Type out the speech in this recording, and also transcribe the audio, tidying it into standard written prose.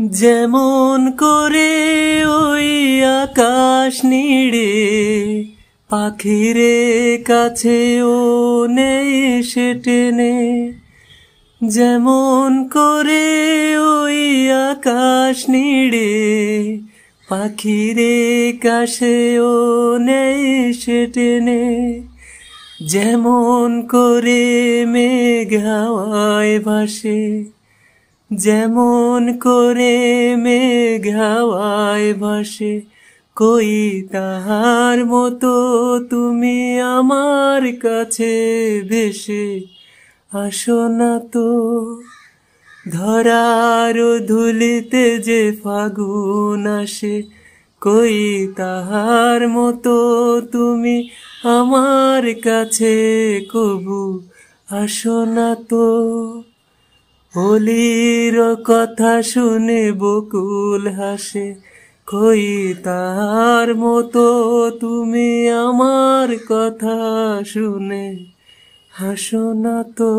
যেমন করে ওই আকাশ নিড়ে পাখিরে কাছে ও নেই সে টেনে, যেমন করে ওই আকাশ নিড়ে পাখিরে কাছে ও নেই সে টেনে, যেমন করে মেঘ হাওয়ায় ভাসে, যেমন করে মেঘ হাওয়ায় ভাসে, কই তাহার মতো তুমি আমার কাছে ভেসে আসো না তো। ধরার ধুলিতে যে ফাগুন আসে, কই তাহার মতো তুমি আমার কাছে কবু আসো না তো। হোলির কথা শুনে বকুল হাসে, কই তাহার মতো তুমি আমার কথা শুনে হাসো না তো।